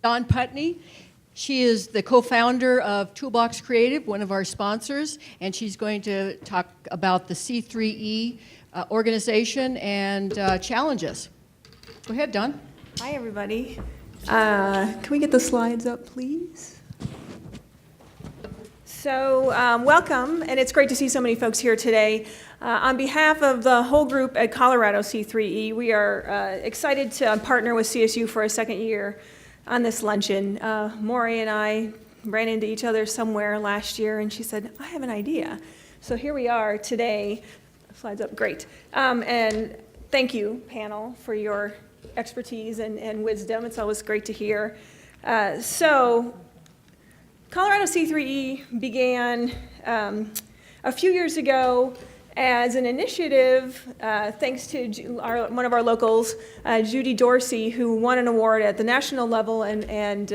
Dawn Putney. She is the co-founder of Toolbox Creative, one of our sponsors, and she's going to talk about the C3E organization and challenges. Go ahead, Dawn. Hi, everybody. Can we get the slides up, please? So, welcome, and it's great to see so many folks here today. On behalf of the whole group at Colorado C3E, we are excited to partner with CSU for a second year on this luncheon. Maury and I ran into each other somewhere last year, and she said, I have an idea. So here we are today. Slides up, great. And thank you, panel, for your expertise and wisdom. It's always great to hear. So Colorado C3E began a few years ago as an initiative, thanks to one of our locals, Judy Dorsey, who won an award at the national level and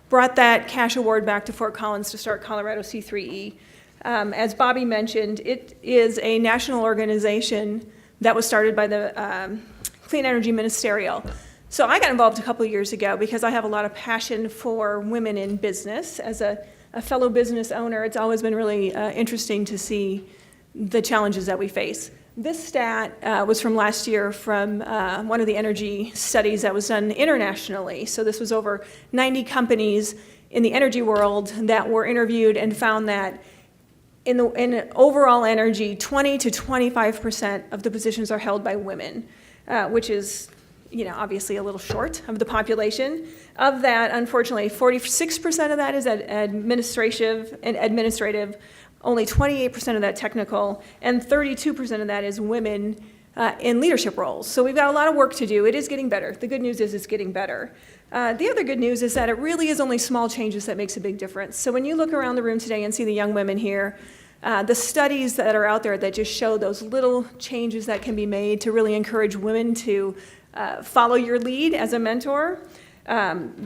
brought that cash award back to Fort Collins to start Colorado C3E. As Bobby mentioned, it is a national organization that was started by the Clean Energy Ministerial. So I got involved a couple of years ago because I have a lot of passion for women in business. As a fellow business owner, it's always been really interesting to see the challenges that we face. This stat was from last year from one of the energy studies that was done internationally. So this was over 90 companies in the energy world that were interviewed and found that in overall energy, 20 to 25% of the positions are held by women, which is, obviously a little short of the population. Of that, unfortunately, 46% of that is administrative, only 28% of that technical, and 32% of that is women in leadership roles. So we've got a lot of work to do. It is getting better. The good news is it's getting better. The other good news is that it really is only small changes that makes a big difference. So when you look around the room today and see the young women here, the studies that are out there that just show those little changes that can be made to really encourage women to follow your lead as a mentor.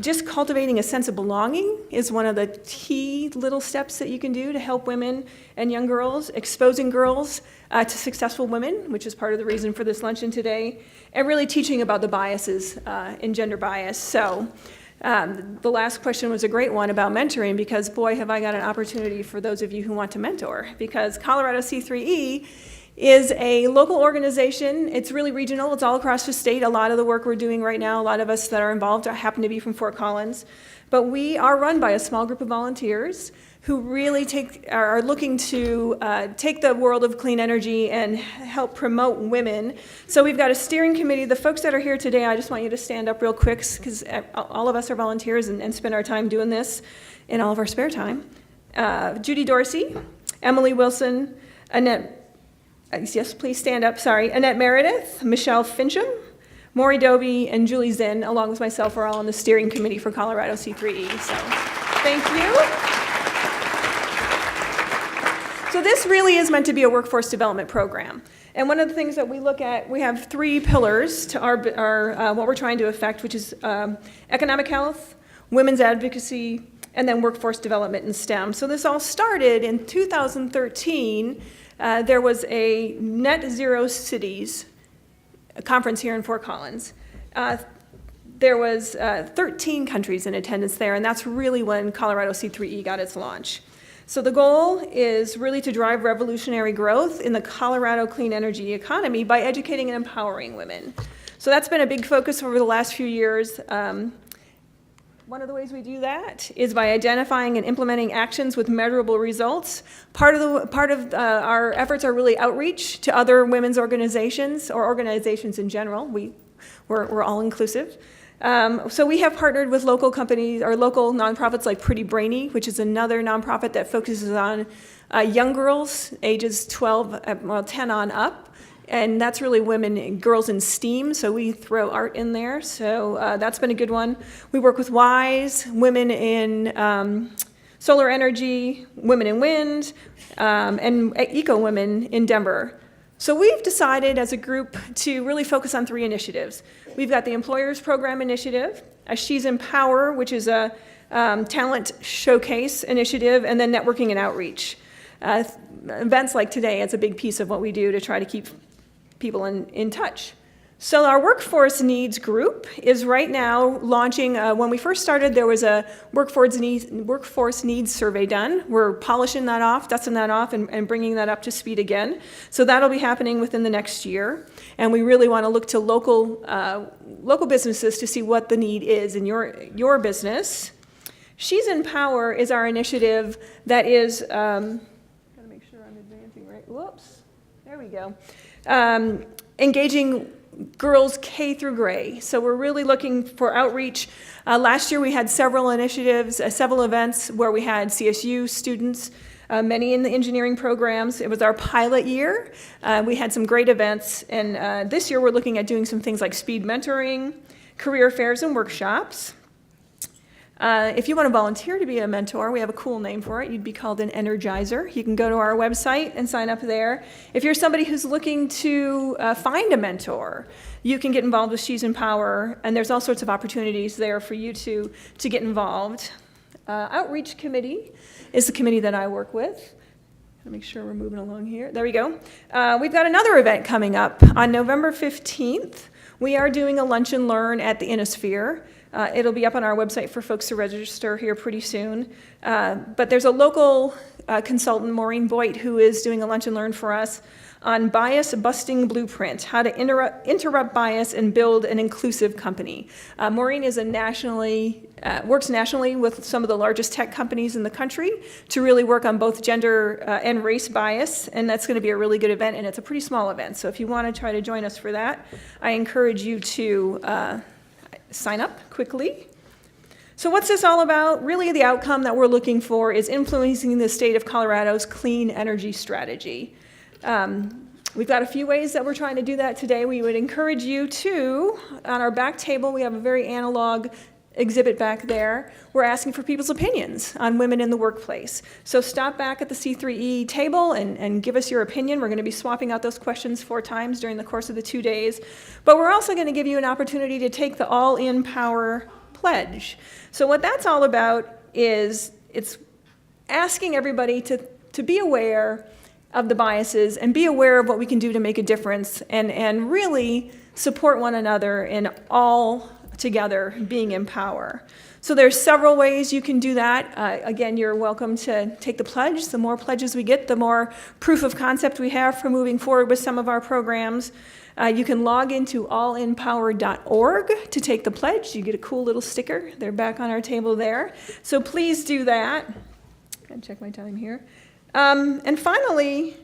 Just cultivating a sense of belonging is one of the key little steps that you can do to help women and young girls, exposing girls to successful women, which is part of the reason for this luncheon today, and really teaching about the biases in gender bias. So the last question was a great one about mentoring, because boy, have I got an opportunity for those of you who want to mentor, because Colorado C3E is a local organization. It's really regional. It's all across the state. A lot of the work we're doing right now, a lot of us that are involved happen to be from Fort Collins. But we are run by a small group of volunteers who really are looking to take the world of clean energy and help promote women. So we've got a steering committee. The folks that are here today, I just want you to stand up real quick, because all of us are volunteers and spend our time doing this in all of our spare time. Judy Dorsey, Emily Wilson, Annette, yes, please stand up, sorry. Annette Meredith, Michelle Fincham, Maury Doby, and Julie Zinn, along with myself, are all on the steering committee for Colorado C3E. So thank you. So this really is meant to be a workforce development program. And one of the things that we look at, we have three pillars to our what we're trying to affect, which is economic health, women's advocacy, and then workforce development in STEM. So this all started in 2013. There was a Net Zero Cities conference here in Fort Collins. There was 13 countries in attendance there, and that's really when Colorado C3E got its launch. So the goal is really to drive revolutionary growth in the Colorado clean energy economy by educating and empowering women. So that's been a big focus over the last few years. One of the ways we do that is by identifying and implementing actions with measurable results. Part of our efforts are really outreach to other women's organizations, or organizations in general. We're all inclusive. So we have partnered with local companies or local nonprofits like Pretty Brainy, which is another nonprofit that focuses on young girls ages 10 on up. And that's really women and girls in STEAM, so we throw art in there. So that's been a good one. We work with WISE, women in solar energy, women in wind, and eco women in Denver. So we've decided as a group to really focus on three initiatives. We've got the Employers Program Initiative, a She's in Power, which is a talent showcase initiative, and then networking and outreach. Events like today, it's a big piece of what we do to try to keep people in touch. So our workforce needs group is right now launching, when we first started, there was a workforce needs survey done. We're polishing that off, dusting that off, and bringing that up to speed again. So that'll be happening within the next year. And we really want to look to local businesses to see what the need is in your business. She's in Power is our initiative that is, gotta make sure I'm advancing right, whoops, there we go. Engaging girls K through grade. So we're really looking for outreach. Last year we had several initiatives, several events where we had CSU students, many in the engineering programs. It was our pilot year. We had some great events, and this year we're looking at doing some things like speed mentoring, career fairs and workshops. If you want to volunteer to be a mentor, we have a cool name for it. You'd be called an energizer. You can go to our website and sign up there. If you're somebody who's looking to find a mentor, you can get involved with She's in Power, and there's all sorts of opportunities there for you to get involved. Outreach Committee is the committee that I work with. Make sure we're moving along here. There we go. We've got another event coming up on November 15th. We are doing a lunch and learn at the Innisphere. It'll be up on our website for folks to register here pretty soon. But there's a local consultant, Maureen Boyd, who is doing a lunch and learn for us on bias busting blueprint, how to interrupt bias and build an inclusive company. Maureen is works nationally with some of the largest tech companies in the country to really work on both gender and race bias, and that's going to be a really good event, and it's a pretty small event. So if you want to try to join us for that, I encourage you to sign up quickly. So what's this all about? Really, the outcome that we're looking for is influencing the state of Colorado's clean energy strategy. We've got a few ways that we're trying to do that today. We would encourage you to, on our back table, we have a very analog exhibit back there. We're asking for people's opinions on women in the workplace. So stop back at the C3E table and give us your opinion. We're going to be swapping out those questions 4 times during the course of the 2 days. But we're also going to give you an opportunity to take the All in Power pledge. So what that's all about is it's asking everybody to be aware of the biases and be aware of what we can do to make a difference and really support one another in all together being in power. So there's several ways you can do that. Again, you're welcome to take the pledge. The more pledges we get, the more proof of concept we have for moving forward with some of our programs. You can log into allinpower.org to take the pledge. You get a cool little sticker. They're back on our table there. So please do that. I'll check my time here. And finally,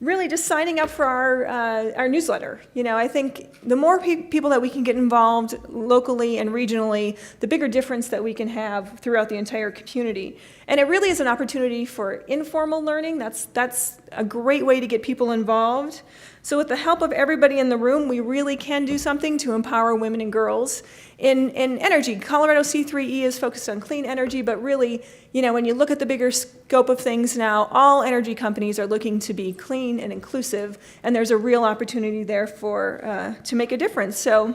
really just signing up for our newsletter. You know, I think the more people that we can get involved locally and regionally, the bigger difference that we can have throughout the entire community. And it really is an opportunity for informal learning. That's a great way to get people involved. So with the help of everybody in the room, we really can do something to empower women and girls in energy. Colorado C3E is focused on clean energy, but really, you know, when you look at the bigger scope of things now, all energy companies are looking to be clean and inclusive, and there's a real opportunity there for to make a difference. So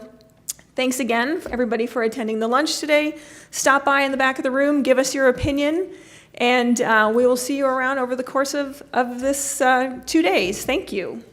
thanks again, everybody, for attending the lunch today. Stop by in the back of the room, give us your opinion, and we will see you around over the course of this 2 days. Thank you.